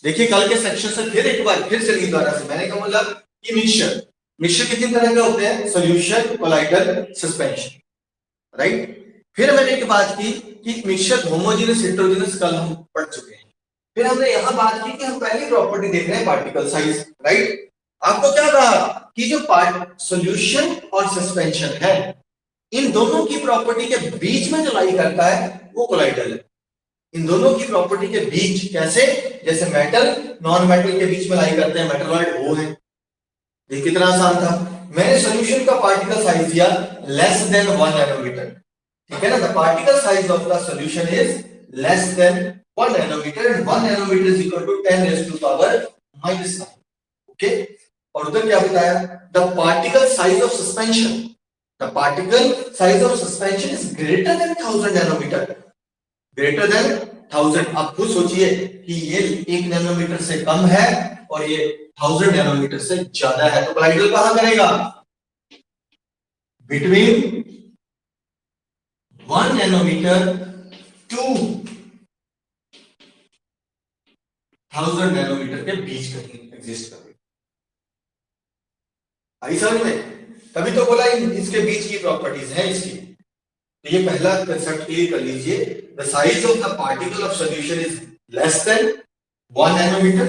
देखिए कल के सेक्शन से फिर एक बार फिर से दोबारा से मैंने क्या बोला कि मिक्सचर मिक्सचर कितनी तरह के होते हैं, सॉल्यूशन, कोलाइडल, सस्पेंशन, राइट। फिर मैंने एक बात की कि मिक्सचर होमोजेनस हेटेरोजेनस कल हम पढ़ चुके हैं। फिर हमने यहां बात की कि हम पहली प्रॉपर्टी देख रहे हैं पार्टिकल साइज, राइट। आपको क्या कहा कि जो सॉल्यूशन और सस्पेंशन है इन दोनों की प्रॉपर्टी के बीच में जो लाई करता है वो कोलाइडल है। इन दोनों की प्रॉपर्टी के बीच कैसे, जैसे मेटल नॉन मेटल के बीच में लाई करते हैं, मेटलॉइड वो है। ये कितना आसान था। मैंने सॉल्यूशन का पार्टिकल साइज दिया लेस देन 1 नैनोमीटर, ठीक है ना। The particle size of the solution is less than 1 nanometre and 1 nanometre is equal to 10 raised to power -9, okay. और उधर क्या बताया, the particle size of suspension, the particle size of suspension is greater than 1000 nanometre, greater than 1000। आप खुद सोचिए कि ये 1 nanometre से कम है और ये 1000 नैनोमीटर से ज्यादा है, तो कोलाइडल कहां करेगा, बिटवीन 1 नैनोमीटर टू 1000 नैनोमीटर के बीच कहीं एग्जिस्ट करेगा। आई समझ में? तभी तो बोला इसके बीच की प्रॉपर्टीज है इसकी। तो ये पहला कंसेप्ट क्लियर कर लीजिए, the size of the particle of solution is less than 1 nanometre,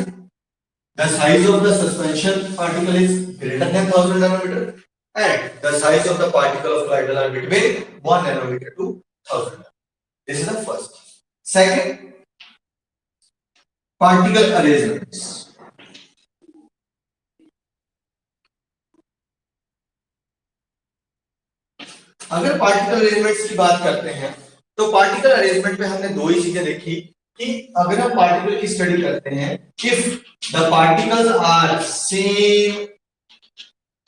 the size of the suspension particle is greater than 1000 nanometre and the size of the particle of colloidal are between 1 nanometer to 1000. This is the first. Second, particle arrangements. अगर particle arrangements की बात करते हैं तो particle arrangement में हमने दो ही चीजें देखी कि अगर हम पार्टिकल की स्टडी करते हैं, if the particles are same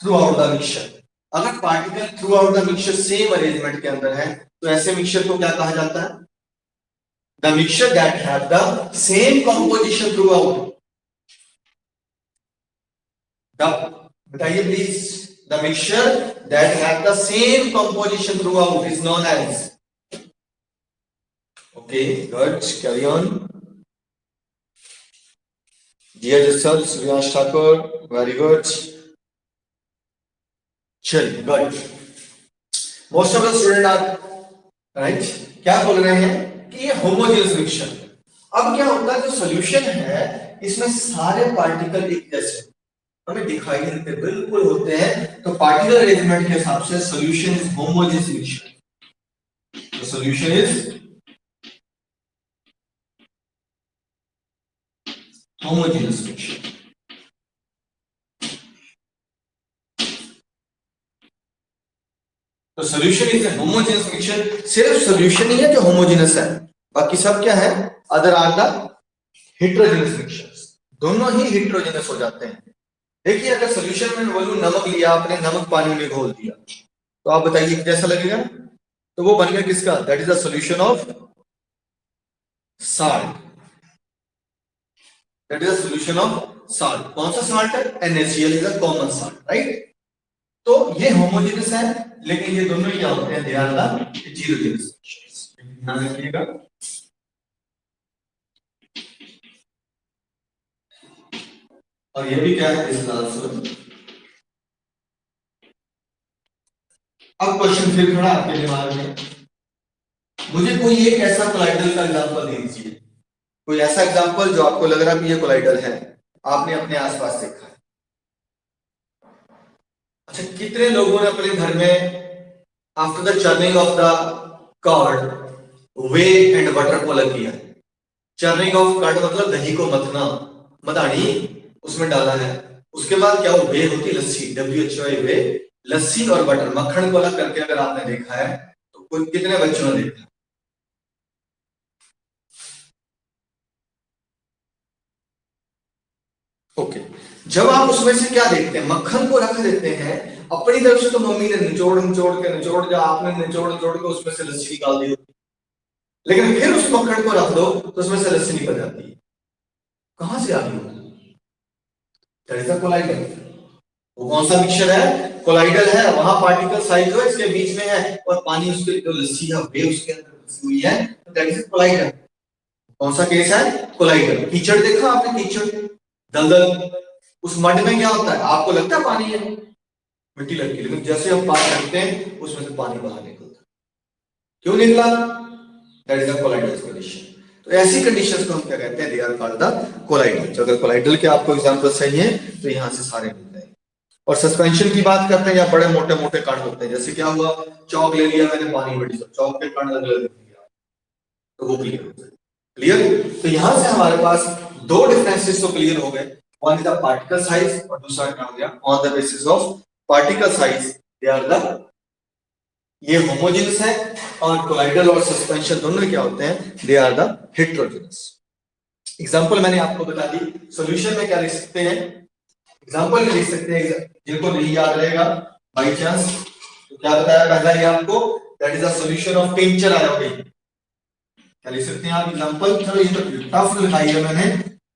throughout the mixture, अगर particle throughout the mixture same arrangement के अंदर है तो ऐसे मिक्सचर को क्या कहा जाता है, the mixture that have the same composition throughout the, बताइए please, the mixture that have the same composition throughout is known as, okay good, carry on. Dear research Subhash Thakur, very good, चलिए good. Most of the student are right, क्या बोल रहे हैं कि ये homogeneous mixture. अब क्या होता है, जो सॉल्यूशन है इसमें सारे पार्टिकल एक जैसे हमें दिखाई नहीं देते, बिल्कुल होते हैं, तो पार्टिकल अरेंजमेंट के हिसाब से सॉल्यूशन इज होमोजेनस मिक्सचर। तो सॉल्यूशन इज होमोजेनस मिक्सचर। तो solution is a homogeneous mixture. सिर्फ सॉल्यूशन ही है जो होमोजेनस है, बाकी सब क्या है, other are the heterogeneous mixtures, दोनों ही हेटेरोजेनस हो जाते हैं। देखिए अगर सॉल्यूशन में बोलूं नमक लिया आपने, नमक पानी में घोल दिया, तो आप बताइए कैसा लगेगा, तो वो बन गया किसका, that is the solution of salt, that is the solution of salt. कौन सा साल्ट है, NaCl is a common salt, right. तो ये होमोजेनस है, लेकिन ये दोनों क्या होते हैं, they are the heterogeneous mixtures, ध्यान रखिएगा। और ये भी क्या है, दिस इज आंसर। अब क्वेश्चन फिर खड़ा आपके दिमाग में, मुझे कोई एक ऐसा कोलाइडल का एग्जांपल दे दीजिए, कोई ऐसा एग्जांपल जो आपको लग रहा है कि ये कोलाइडल है, आपने अपने आसपास देखा है। अच्छा, कितने लोगों ने अपने घर में after the churning of the curd whey and butter को अलग किया? चर्निंग ऑफ कर्ड मतलब दही को मथना, मदानी उसमें डाला है, उसके बाद क्या वो वे होती है लस्सी, WHO वे, लस्सी और बटर मक्खन को अलग करके अगर आपने देखा है तो कितने बच्चों ने देखा? ओके, जब आप उसमें से क्या देखते हैं, मक्खन को रख देते हैं अपनी तरफ से, तो मम्मी ने निचोड़ जो आपने निचोड़ के उसमें से लस्सी निकाल दी होती, लेकिन फिर उस मक्खन को रख दो तो उसमें से लस्सी निकल जाती है, कहां से आ गई? That is the colloidal. वो कौन सा मिक्सचर है, कोलाइडल है, वहां पार्टिकल साइज जो इसके बीच में है और पानी उसके जो लस्सी है वे उसके अंदर घुसी हुई है, तो दैट इज कोलाइडल। कौन सा केस है? कोलाइडल। कीचड़ देखा आपने? कीचड़, दलदल, उस मड में क्या होता है? आपको लगता है पानी है, मिट्टी लगती है, लेकिन जैसे हम पानी रखते हैं उसमें से पानी बाहर निकलता है। क्यों निकला? That is the colloidal condition. तो ऐसी कंडीशंस को हम क्या कहते हैं? They are called the colloidal. तो अगर कोलाइडल के आपको एग्जांपल चाहिए तो यहां से सारे मिल जाएंगे। और सस्पेंशन की बात करते हैं, या बड़े मोटे मोटे कण होते हैं, जैसे क्या हुआ, चौक ले लिया मैंने पानी बड़ी, चौक के कण अलग अलग लिया, तो वो क्लियर हो गया। क्लियर? तो यहां से हमारे पास दो डिफरेंसेस तो क्लियर हो गए। One is the particle size और दूसरा क्या हो गया? On the basis of particle size they are the, ये होमोजेनस है, और कोलाइडल और सस्पेंशन दोनों क्या होते हैं? They are the heterogeneous. Example मैंने आपको बता दी। सॉल्यूशन में क्या लिख सकते हैं? एग्जांपल लिख सकते हैं, जिनको नहीं याद रहेगा बाय चांस, तो क्या बताया पहला ही आपको? That is the solution of tincture iodine. क्या लिख सकते हैं आप एग्जांपल? चलो ये तो टफ लिखाई है मैंने,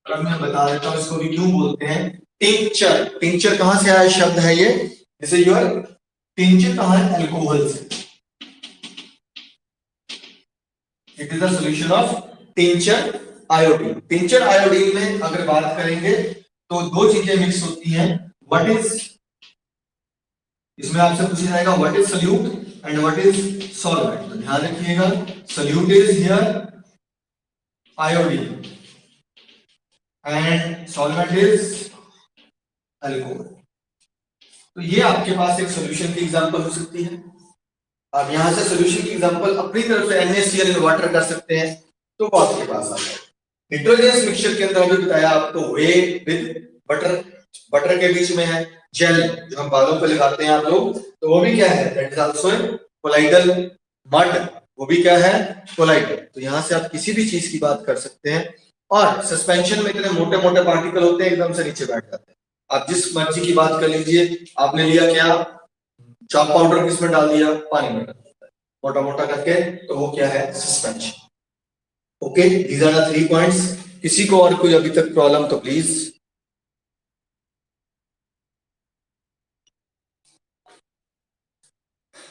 पर मैं बता देता हूं इसको भी क्यों बोलते हैं टिंचर। टिंचर कहां से आया शब्द है ये? जैसे योर टिंचर कहां है? अल्कोहल से। It is the solution of tincture iodine. Tincture iodine में अगर बात करेंगे तो दो चीजें मिक्स होती हैं। व्हाट इज, इसमें आपसे पूछा जाएगा what is solute and what is solvent. तो ध्यान रखिएगा, solute is here iodine and solvent is alcohol. तो ये आपके पास एक सॉल्यूशन की एग्जांपल हो सकती है। आप यहां से सॉल्यूशन की एग्जांपल अपनी तरफ से NaCl इन वाटर कर सकते हैं, तो वो आपके पास आ जाए। हेटेरोजेनस मिक्सचर के अंदर अभी बताया आपको, वे विद बटर, बटर के बीच में है जेल जो हम बालों पे लगाते हैं आप लोग, तो वो भी क्या है? That is also colloidal. Mud, वो भी क्या है? कोलाइडल। तो यहां से आप किसी भी चीज की बात कर सकते हैं। और सस्पेंशन में इतने मोटे मोटे पार्टिकल होते हैं, एकदम से नीचे बैठ जाते हैं। आप जिस मर्जी की बात कर लीजिए, आपने लिया क्या? चॉक पाउडर, किसमें डाल दिया? पानी में डाल दिया, मोटा मोटा करके, तो वो क्या है? Suspension. Okay, these are the 3 points. किसी को और कोई अभी तक प्रॉब्लम तो प्लीज।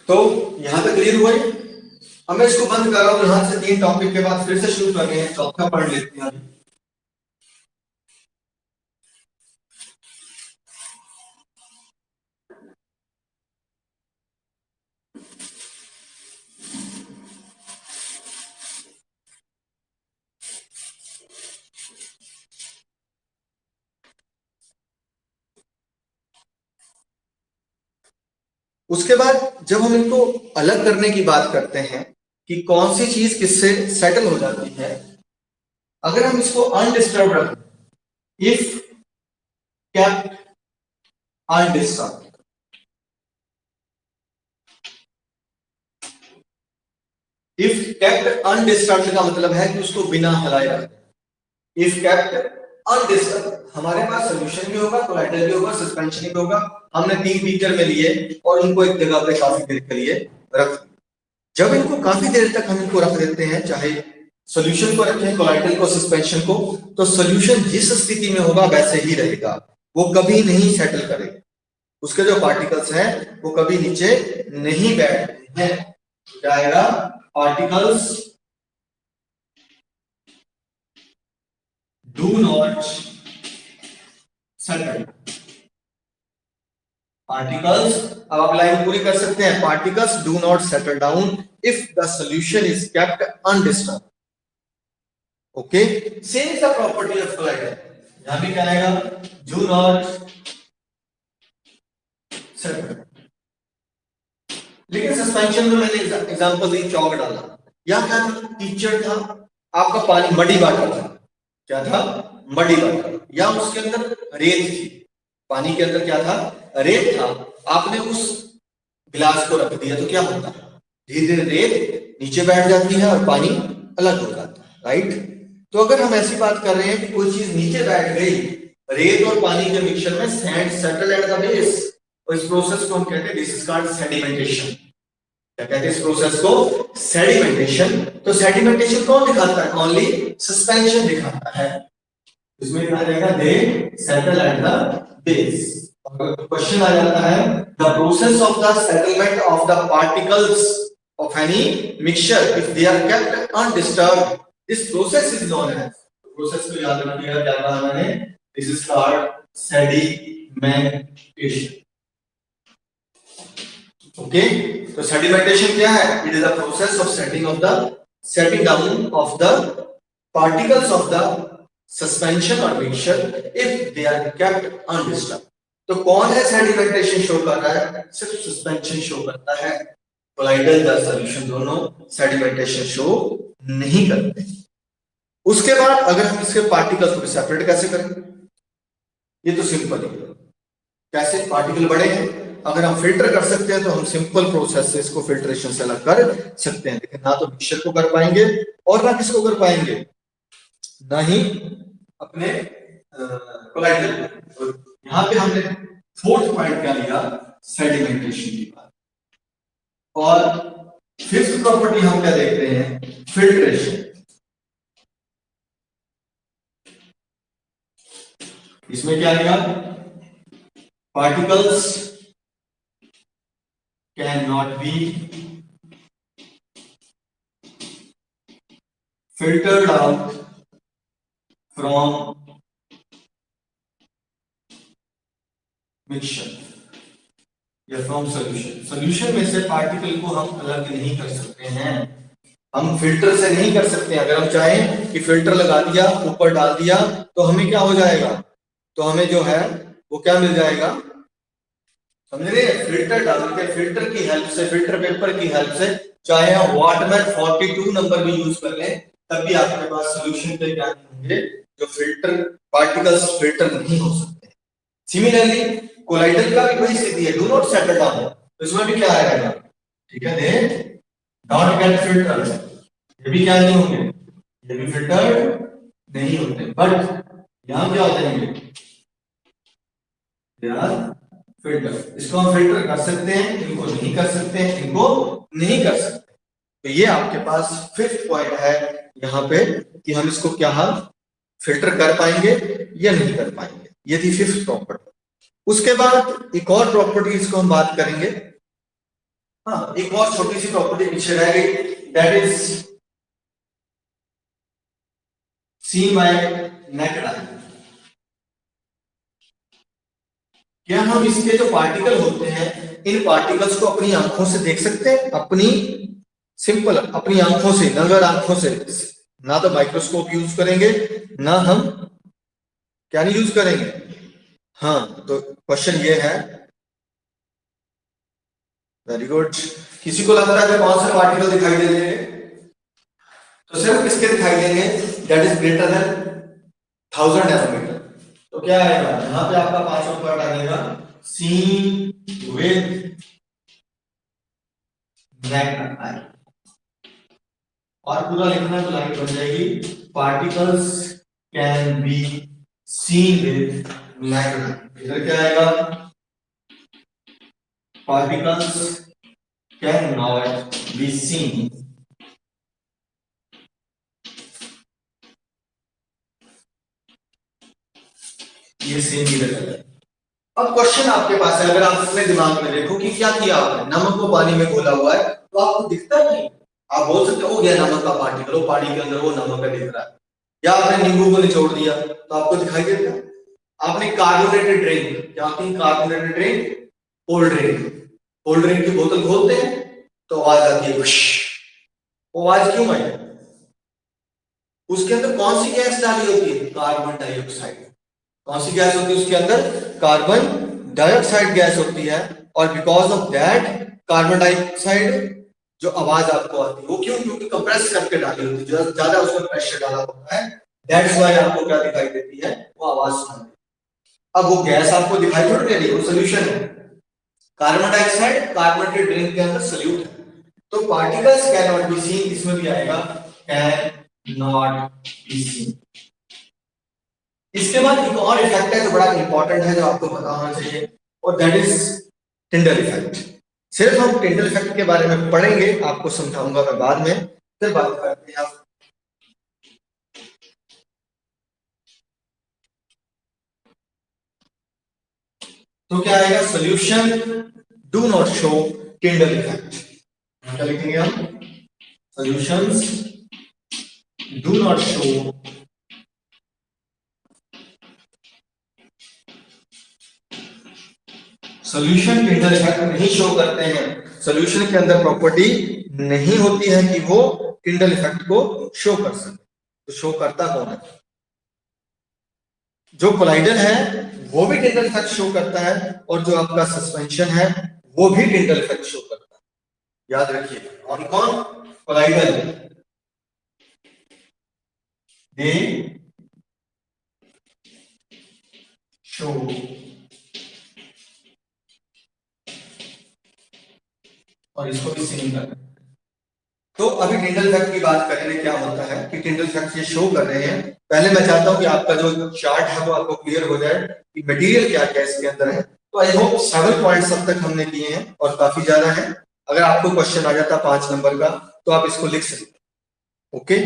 तो यहां तक क्लियर हुआ है? अब मैं इसको बंद कर रहा हूं, यहां से 3 टॉपिक के बाद फिर से शुरू कर रहे हैं, चौथा पढ़ लेते हैं अभी। उसके बाद जब हम इनको अलग करने की बात करते हैं कि कौन सी चीज किससे सेटल हो जाती है, अगर हम इसको अनडिस्टर्ब रखें, if kept undisturbed, if kept undisturbed का मतलब है कि उसको बिना हिलाए रखें। इफ केप्ट अनडिस्टर्ब, हमारे पास सॉल्यूशन भी होगा, कोलाइडल भी होगा, सस्पेंशन भी होगा। हमने 3 बीकर में लिए और उनको एक जगह पे काफी देर के लिए रख दिया। जब इनको काफी देर तक हम इनको रख देते हैं, चाहे सॉल्यूशन को रखें, कोलाइडल को, सस्पेंशन को, तो सॉल्यूशन जिस स्थिति में होगा वैसे ही रहेगा, वो कभी नहीं सेटल करेगा। उसके जो पार्टिकल्स हैं वो कभी नीचे नहीं बैठते हैं। क्या आएगा? Particles do not settle. Particles, अब आप लाइन पूरी कर सकते हैं, particles do not settle down if the solution is kept undisturbed. Okay, same is the property of colloidal. यहां भी क्या आएगा? Do not settle. लेकिन सस्पेंशन में मैंने एग्जांपल दी, चौक डाला, या क्या था? कीचड़ था, आपका पानी मडी वाटर था। क्या था? Muddy water. या उसके अंदर रेत थी, पानी के अंदर क्या था? रेत था। आपने उस गिलास को रख दिया तो क्या होता है? धीरे धीरे रेत नीचे बैठ जाती है और पानी अलग हो जाता है, राइट? तो अगर हम ऐसी बात कर रहे हैं कि कोई चीज नीचे बैठ गई, रेत और पानी के मिक्सचर में, sand settle at the base, और इस प्रोसेस को हम कहते हैं, दिस इज कॉल्ड सेडिमेंटेशन। क्या कहते हैं इस प्रोसेस को? सेडिमेंटेशन। तो सेडिमेंटेशन कौन दिखाता है? ओनली सस्पेंशन दिखाता है। इसमें क्या रहेगा? They settle at the base. Question आ जाता है, the process of the settlement of the particles of any mixture if they are kept undisturbed this process is known as, process को याद रखिएगा क्या कहा मैंने, this is called sedimentation. Okay, तो सेडिमेंटेशन क्या है? It is the process of setting down of the particles of the suspension और mixture if they are kept undisturbed. तो कौन है सेडिमेंटेशन शो कर रहा है? सिर्फ सस्पेंशन शो करता है, कोलाइडल या सॉल्यूशन दोनों सेडिमेंटेशन शो नहीं करते। उसके बाद अगर हम इसके पार्टिकल्स को सेपरेट कैसे करें? ये तो सिंपल है। कैसे? पार्टिकल बड़े हैं, अगर हम फिल्टर कर सकते हैं तो हम सिंपल प्रोसेस से इसको फिल्ट्रेशन से अलग कर सकते हैं, लेकिन ना तो मिक्सचर को कर पाएंगे और ना किसको कर पाएंगे, ना ही अपने कोलाइडल। तो यहां पे हमने फोर्थ पॉइंट क्या लिया? सेडिमेंटेशन की बात। और फिफ्थ प्रॉपर्टी हम क्या देख रहे हैं? फिल्ट्रेशन। इसमें क्या लिया? Particles can not be filtered out from mixture या फ्रॉम सॉल्यूशन। सॉल्यूशन में से पार्टिकल को हम अलग नहीं कर सकते हैं, हम फिल्टर से नहीं कर सकते। अगर हम चाहें कि फिल्टर लगा दिया, ऊपर डाल दिया, तो हमें क्या हो जाएगा? तो हमें जो है वो क्या मिल जाएगा? समझ रहे हैं? फिल्टर डाल के, फिल्टर की हेल्प से, फिल्टर पेपर की हेल्प से, चाहे हम वाटमैन 42 नंबर भी यूज कर लें, तब भी आपके पास सॉल्यूशन पे क्या होंगे? जो फिल्टर पार्टिकल्स फिल्टर नहीं हो सकते। सिमिलरली कोलाइडल का भी वही स्थिति है, डू नॉट सेटल डाउन, तो इसमें भी क्या आएगा? ठीक है, दे डॉट गेट फिल्टर, ये भी क्या नहीं होंगे? ये भी फिल्टर नहीं होते। बट यहां क्या होते हैं? यार फिल्टर, इसको हम फिल्टर कर सकते हैं, इनको नहीं कर सकते हैं, इनको नहीं कर सकते। तो ये आपके पास फिफ्थ पॉइंट है यहाँ पे कि हम इसको क्या फिल्टर कर पाएंगे या नहीं कर पाएंगे। ये थी फिफ्थ प्रॉपर्टी। उसके बाद एक और प्रॉपर्टी इसको हम बात करेंगे। हाँ, एक और छोटी सी प्रॉपर्टी पीछे रह गई, that is seen bye naked eye. क्या हम इसके जो पार्टिकल होते हैं, इन पार्टिकल्स को अपनी आंखों से देख सकते हैं? अपनी सिंपल अपनी आंखों से, नगर आंखों से, ना तो माइक्रोस्कोप यूज करेंगे, ना हम क्या नहीं यूज करेंगे। हाँ, तो क्वेश्चन ये है, वेरी गुड। किसी को लगता है कि कौन से पार्टिकल दिखाई दे देंगे? तो सिर्फ किसके दिखाई देंगे? That is greater than 1000 nanometre. तो क्या आएगा यहां पे? आपका पांचवा पार्ट आएगा सीन विद नेकेड आई, और पूरा लिखना तो लाइन बन जाएगी, particles can be seen with naked eye. इधर क्या आएगा? Particles can not be seen ये सेम ही रहेगा। अब क्वेश्चन आपके पास है, अगर आप अपने दिमाग में देखो कि क्या किया आपने, नमक को पानी में घोला हुआ है, तो आपको दिखता नहीं। आप बोल सकते हो गया नमक का पार्टिकल, वो पानी के अंदर वो नमक का दिख रहा है। या आपने नींबू को निचोड़ दिया तो आपको दिखाई देता है। आपने कार्बोनेटेड ड्रिंक, क्या होती है carbonated drink? Cold drink. Cold drink की बोतल खोलते हैं तो आवाज आती है, वो आवाज क्यों आई? उसके अंदर कौन सी गैस डाली होती है? Carbon dioxide. कौन सी गैस होती है उसके अंदर? कार्बन डाइऑक्साइड गैस होती है। और because of that carbon dioxide जो आवाज आपको आती है वो क्यों? क्योंकि कंप्रेस करके डाली होती है, जो ज्यादा उसमें प्रेशर डाला होता है, दैट्स व्हाई आपको क्या दिखाई देती है? वो आवाज सुनाई। अब वो गैस आपको दिखाई थोड़ी दे रही है, वो सोल्यूशन है। कार्बन डाइऑक्साइड कार्बोनेटेड ड्रिंक के अंदर सोल्यूट है। तो particles can not be seen, इसमें भी आएगा कैन नॉट बी सीन। इसके बाद एक और इफेक्ट है जो बड़ा इंपॉर्टेंट है, जो आपको पता होना चाहिए, और दैट इज टिंडल इफेक्ट। सिर्फ हम टिंडल इफेक्ट के बारे में पढ़ेंगे, आपको समझाऊंगा मैं बाद में, फिर बात करते हैं। तो क्या आएगा? Solution do not show Tyndall effect. क्या लिखेंगे हम? Solutions do not show solution Tyndall effect नहीं शो करते हैं, सॉल्यूशन के अंदर प्रॉपर्टी नहीं होती है कि वो टिंडल इफेक्ट को शो कर सके। तो शो करता कौन है? जो कोलाइडल है वो भी टिंडल इफेक्ट शो करता है, और जो आपका सस्पेंशन है वो भी टिंडल इफेक्ट शो करता है। याद रखिए, कौन कौन? कोलाइडल, दे शो और इसको भी सेम करना। तो अभी टिंडल इफेक्ट की बात करेंगे, क्या होता है कि टिंडल इफेक्ट ये शो कर रहे हैं। पहले मैं चाहता हूं कि आपका जो चार्ट है वो आपको क्लियर हो जाए कि मटेरियल क्या क्या इसके अंदर है। तो आई होप 7 पॉइंट्स अब तक हमने किए हैं और काफी ज्यादा है। अगर आपको क्वेश्चन आ जाता 5 नंबर का तो आप इसको लिख सकते। ओके,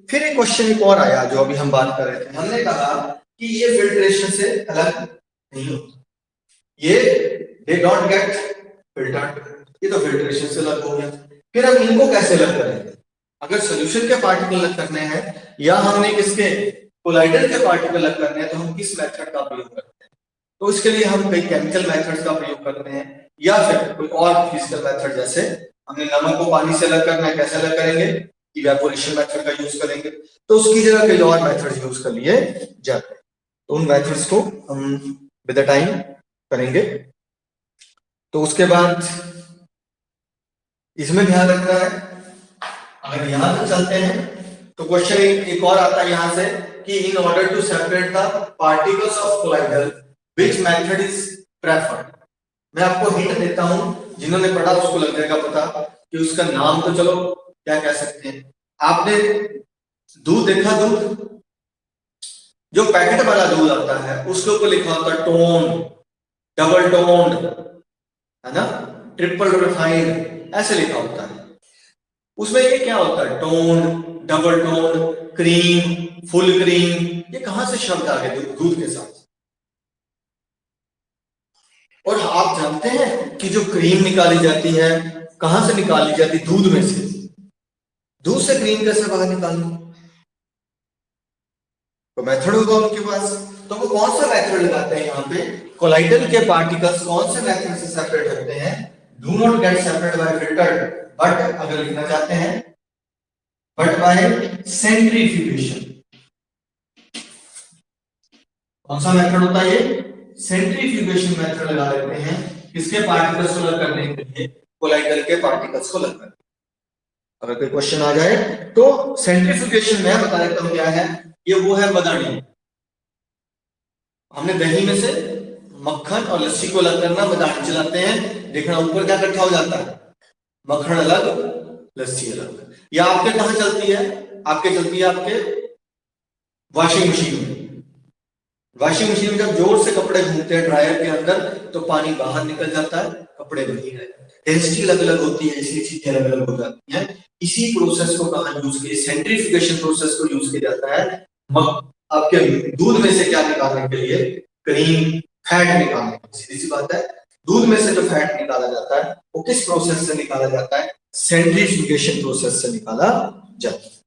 फिर एक क्वेश्चन एक और आया जो अभी हम बात कर रहे थे। हमने कहा कि ये फिल्ट्रेशन से अलग नहीं होता, ये दे डोंट गेट फिल्टर्ड, ये तो फिल्ट्रेशन से अलग हो गया। फिर हम इनको कैसे अलग करेंगे? अगर सॉल्यूशन के पार्टिकल अलग करने हैं या हमने किसके कोलाइडल के पार्टिकल अलग करने हैं तो हम किस मेथड का प्रयोग करते हैं? तो इसके लिए हम कई केमिकल मेथड्स का प्रयोग करते हैं या फिर कोई और फिजिकल मेथड, जैसे हमने नमक को पानी से अलग करना है, कैसे अलग करेंगे? इवेपोरेशन मेथड का यूज करेंगे। तो उसकी जगह कई और मेथड्स यूज कर लिए जाते हैं। तो उन मेथड्स को हम विद द टाइम करेंगे। तो उसके बाद इसमें ध्यान रखना है, अगर यहां तक चलते हैं तो क्वेश्चन एक और आता है यहां से कि in order to separate the particles of colloidal which method is preferred. मैं आपको हिंट देता हूं, जिन्होंने पढ़ा उसको लग जाएगा पता कि उसका नाम तो चलो क्या कह सकते हैं। आपने दूध देखा? दूध जो पैकेट वाला दूध आता है उसके ऊपर लिखा होता है टोन, डबल टोन, है ना, ट्रिपल रिफाइंड, ऐसे लिखा होता है। उसमें ये क्या होता है? Tone, double tone, cream, full cream, ये कहां से शब्द आ गए दूध के साथ? और आप जानते हैं कि जो क्रीम निकाली जाती है कहां से निकाली जाती? दूध में से। दूध से क्रीम कैसे बाहर निकालनी? तो मेथड होगा उनके पास। तो वो कौन सा मेथड लगाते हैं यहाँ पे? कोलाइडल के पार्टिकल्स कौन से मेथड से सेपरेट होते हैं? Do not gate separate by filter, but अगर लिखना चाहते हैं बट बाय सेंट्रीफ्यूगेशन। कौन सा मेथड होता है ये? सेंट्रीफ्यूगेशन मेथड लगा देते हैं। किसके पार्टिकल्स को अलग करने के लिए? कोलाइडल के पार्टिकल्स को अलग करने। अगर कोई क्वेश्चन आ जाए तो सेंट्रीफ्यूगेशन मैं बता देता हूं क्या है। ये वो है मदानी। हमने दही में से मक्खन और लस्सी को अलग करना, मदानी चलाते हैं, देखना ऊपर क्या इकट्ठा हो जाता है, मक्खन अलग लस्सी अलग। या आपके कहां चलती है? आपके चलती है आपके वॉशिंग मशीन में। वॉशिंग मशीन में जब जोर से कपड़े घूमते हैं ड्रायर के अंदर तो पानी बाहर निकल जाता है, कपड़े वहीं रहते हैं। डेंसिटी अलग अलग होती है इसलिए चीजें अलग अलग हो जाती हैं। इसी प्रोसेस को कहां यूज किया? सेंट्रीफ्यूगेशन प्रोसेस को यूज किया जाता है आपके दूध में से क्या निकालने के लिए? क्रीम, फैट निकालने के लिए। सीधी सी बात है, दूध में से जो फैट निकाला जाता है वो किस प्रोसेस से निकाला जाता है? सेंट्रीफ्यूगेशन प्रोसेस से निकाला जाता है।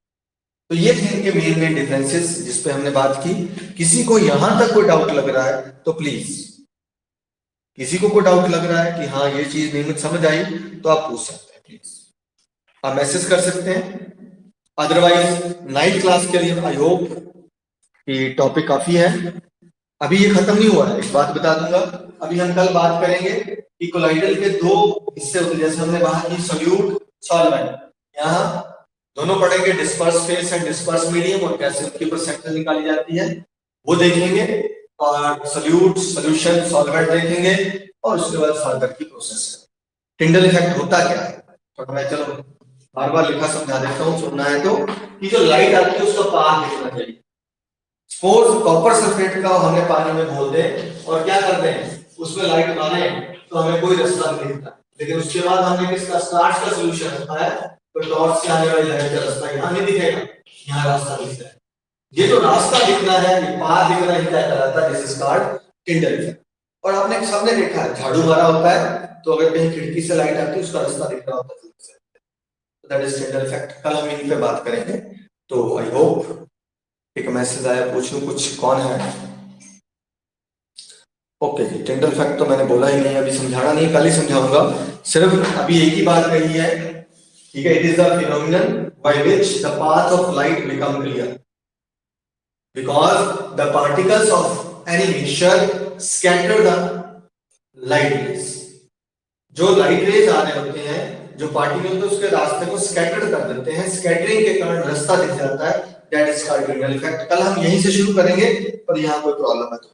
तो ये थे इनके मेन डिफरेंसेस जिस पे हमने बात की। किसी को यहां तक कोई डाउट लग रहा है तो प्लीज, किसी को कोई डाउट लग रहा है कि हाँ ये चीज नहीं मुझे समझ आई तो आप पूछ सकते हैं, प्लीज आप मैसेज कर सकते हैं। अदरवाइज नाइट क्लास के लिए आई होप कि टॉपिक काफी है। अभी ये खत्म नहीं हुआ है, एक बात बता दूंगा। अभी हम कल बात करेंगे कि कोलाइडल के दो हिस्से होते हैं, जैसे हमने बात की सोल्यूट, सॉल्वेंट। यहाँ दोनों पढ़ेंगे, disperse phase and disperse medium, और कैसे उनकी परसेंटेज निकाली जाती है वो देखेंगे। और सोल्यूट, सॉल्यूशन, सॉल्वेंट देखेंगे, और उसके बाद फर्दर की प्रोसेस। टिंडल इफेक्ट होता क्या है तो मैं चलो बार बार लिखा समझा देता हूँ, सुनना है तो, कि जो लाइट आती है उसका पाथ देखना चाहिए। सपोज कॉपर सल्फेट का हमने पानी में घोल दे और क्या करते हैं उसमें लाइट मारे तो हमें कोई रास्ता नहीं दिखता, लेकिन उसके बाद हमने किसका स्टार्च का सॉल्यूशन रखा है तो टॉर्च से आने वाली लाइट का रास्ता यहाँ नहीं दिखेगा, यहाँ रास्ता दिखता है। ये जो रास्ता दिखना है, ये पाथ दिखना है, क्या कहलाता है? This is called Tyndall effect. और आपने सबने देखा है, झाड़ू मारा होता है तो अगर कहीं खिड़की से लाइट आती है उसका रास्ता दिख रहा होता है, दैट इज टिंडल इफेक्ट। कल हम इन पे बात करेंगे। तो आई होप एक मैसेज आया, पूछ लूं कुछ कौन है। ओके जी, टिंडल फैक्ट तो मैंने बोला ही नहीं, अभी समझाना नहीं, कल ही समझाऊंगा। सिर्फ अभी एक ही बात कही है, ठीक है। It is the phenomenon by which the path of light become clear because the particles of any mixture scatter the light rays. जो लाइट रेज आ रहे होते हैं, जो पार्टिकल तो उसके रास्ते को स्कैटर कर देते हैं, स्कैटरिंग के कारण रास्ता दिख जाता है, that is called Tyndall effect. कल हम यहीं से शुरू करेंगे, पर यहाँ कोई प्रॉब्लम है तो